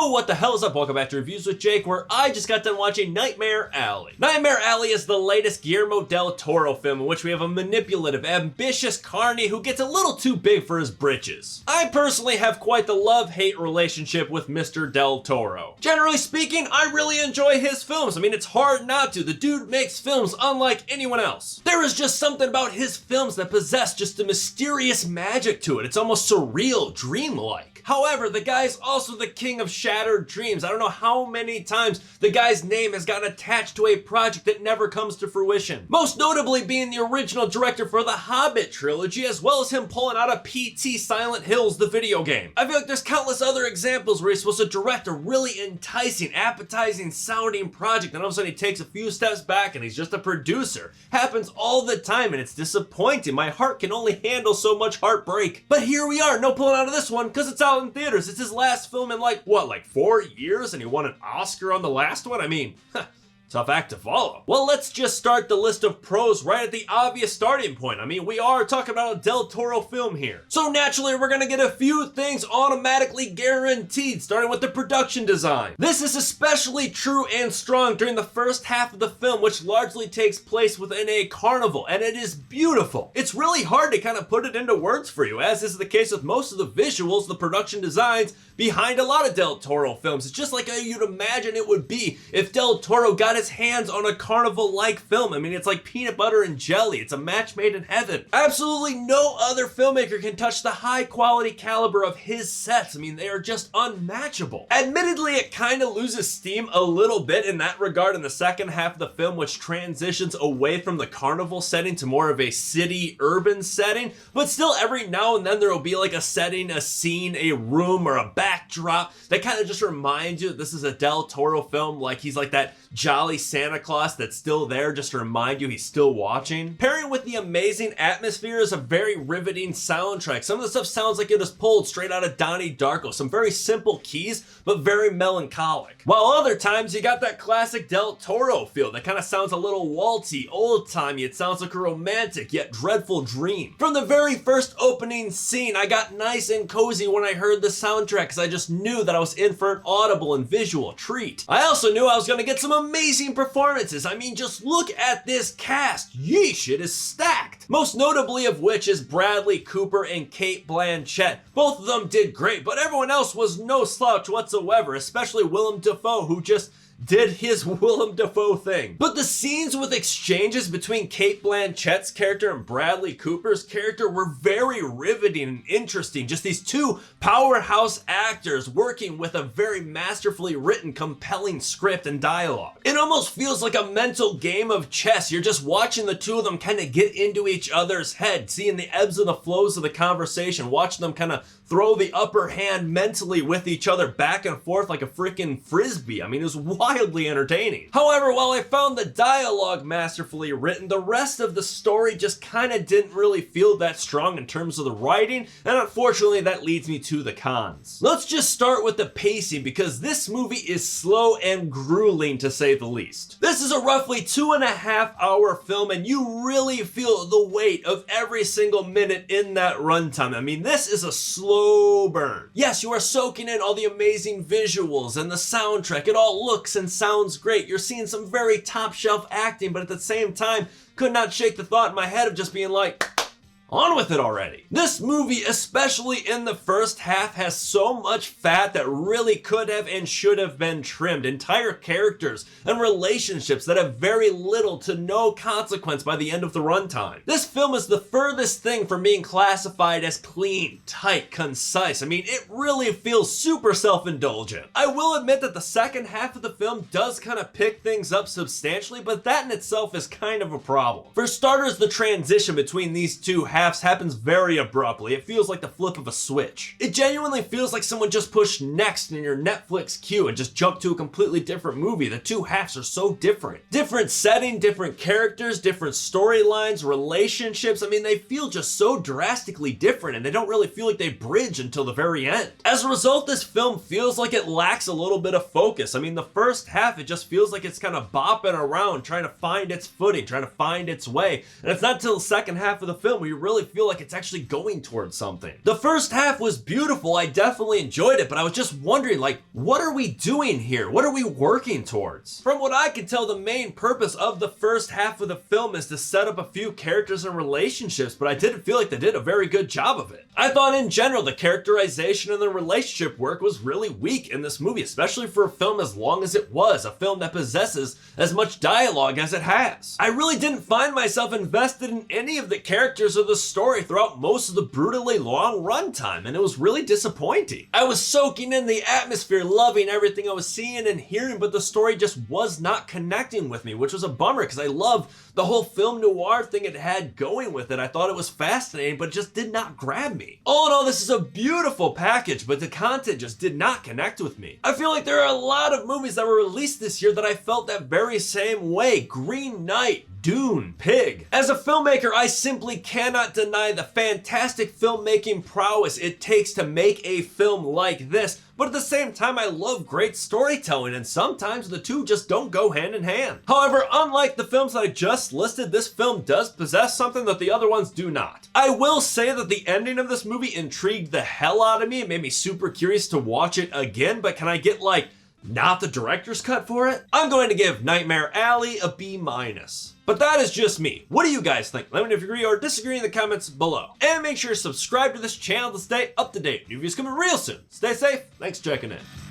Yo, what the hell is up? Welcome back to Reviews with Jake, where I just got done watching Nightmare Alley. Nightmare Alley is the latest Guillermo del Toro film in which we have a manipulative, ambitious carny who gets a little too big for his britches. I personally have quite the love-hate relationship with Mr. del Toro. Generally speaking, I really enjoy his films. I mean, it's hard not to. The dude makes films unlike anyone else. There is just something about his films that possess just a mysterious magic to it. It's almost surreal, dreamlike. However, the guy's also the king of shattered dreams. I don't know how many times the guy's name has gotten attached to a project that never comes to fruition. Most notably being the original director for the Hobbit trilogy, as well as him pulling out a PT Silent Hills, the video game. I feel like there's countless other examples where he's supposed to direct a really enticing, appetizing sounding project, and all of a sudden he takes a few steps back and he's just a producer. Happens all the time and it's disappointing. My heart can only handle so much heartbreak. But here we are, no pulling out of this one because it's out in theaters. It's his last film in like 4 years, and he won an Oscar on the last one? I mean, tough act to follow. Well, let's just start the list of pros right at the obvious starting point. I mean, we are talking about a Del Toro film here. So naturally, we're gonna get a few things automatically guaranteed, starting with the production design. This is especially true and strong during the first half of the film, which largely takes place within a carnival, and it is beautiful. It's really hard to kind of put it into words for you, as is the case with most of the visuals, the production designs behind a lot of Del Toro films. It's just like how you'd imagine it would be if Del Toro got his hands on a carnival-like film. I mean, it's like peanut butter and jelly. It's a match made in heaven. Absolutely no other filmmaker can touch the high-quality caliber of his sets. I mean, they are just unmatchable. Admittedly, it kind of loses steam a little bit in that regard in the second half of the film, which transitions away from the carnival setting to more of a city, urban setting, but still every now and then there will be like a setting, a scene, a room, or a backdrop that kind of just reminds you that this is a Del Toro film, like he's like that jolly Santa Claus that's still there just to remind you he's still watching. Pairing with the amazing atmosphere is a very riveting soundtrack. Some of the stuff sounds like it was pulled straight out of Donnie Darko. Some very simple keys, but very melancholic. While other times you got that classic Del Toro feel that kind of sounds a little waltzy, old-timey. It sounds like a romantic yet dreadful dream. From the very first opening scene, I got nice and cozy when I heard the soundtrack because I just knew that I was in for an audible and visual treat. I also knew I was going to get some amazing performances. I mean, just look at this cast. Yeesh, it is stacked. Most notably of which is Bradley Cooper and Cate Blanchett. Both of them did great, but everyone else was no slouch whatsoever, especially Willem Dafoe, who just did his Willem Dafoe thing. But the scenes with exchanges between Cate Blanchett's character and Bradley Cooper's character were very riveting and interesting. Just these two powerhouse actors working with a very masterfully written, compelling script and dialogue. It almost feels like a mental game of chess. You're just watching the two of them kind of get into each other's head, seeing the ebbs and the flows of the conversation, watching them kind of throw the upper hand mentally with each other back and forth like a freaking frisbee. I mean, it was wildly entertaining. However, while I found the dialogue masterfully written, the rest of the story just kind of didn't really feel that strong in terms of the writing, and unfortunately that leads me to the cons. Let's just start with the pacing, because this movie is slow and grueling to say the least. This is a roughly 2.5 hour film, and you really feel the weight of every single minute in that runtime. I mean, this is a slow burn. Yes, you are soaking in all the amazing visuals and the soundtrack. It all looks and sounds great. You're seeing some very top shelf acting, but at the same time, could not shake the thought in my head of just being like, on with it already. This movie, especially in the first half, has so much fat that really could have and should have been trimmed. Entire characters and relationships that have very little to no consequence by the end of the runtime. This film is the furthest thing from being classified as clean, tight, concise. I mean, it really feels super self-indulgent. I will admit that the second half of the film does kind of pick things up substantially, but that in itself is kind of a problem. For starters, the transition between these two halves happens very abruptly. It feels like the flip of a switch. It genuinely feels like someone just pushed next in your Netflix queue and just jumped to a completely different movie. The two halves are so different. Different setting, different characters, different storylines, relationships. I mean, they feel just so drastically different, and they don't really feel like they bridge until the very end. As a result, this film feels like it lacks a little bit of focus. I mean, the first half, it just feels like it's kind of bopping around, trying to find its footing, trying to find its way. And it's not until the second half of the film where you really feel like it's actually going towards something. The first half was beautiful, I definitely enjoyed it, but I was just wondering, like, what are we doing here? What are we working towards? From what I can tell, the main purpose of the first half of the film is to set up a few characters and relationships, but I didn't feel like they did a very good job of it. I thought in general the characterization and the relationship work was really weak in this movie, especially for a film as long as it was, a film that possesses as much dialogue as it has. I really didn't find myself invested in any of the characters or the story throughout most of the brutally long runtime, and it was really disappointing. I was soaking in the atmosphere, loving everything I was seeing and hearing, but the story just was not connecting with me, which was a bummer because I love the whole film noir thing it had going with it. I thought it was fascinating, but it just did not grab me. All in all, this is a beautiful package, but the content just did not connect with me. I feel like there are a lot of movies that were released this year that I felt that very same way. Green Knight, Dune, Pig. As a filmmaker, I simply cannot deny the fantastic filmmaking prowess it takes to make a film like this, but at the same time, I love great storytelling, and sometimes the two just don't go hand in hand. However, unlike the films that I just listed, this film does possess something that the other ones do not. I will say that the ending of this movie intrigued the hell out of me. It made me super curious to watch it again, but can I get, like, not the director's cut for it? I'm going to give Nightmare Alley a B-. But that is just me. What do you guys think? Let me know if you agree or disagree in the comments below. And make sure to subscribe to this channel to stay up to date. New videos coming real soon. Stay safe. Thanks for checking in.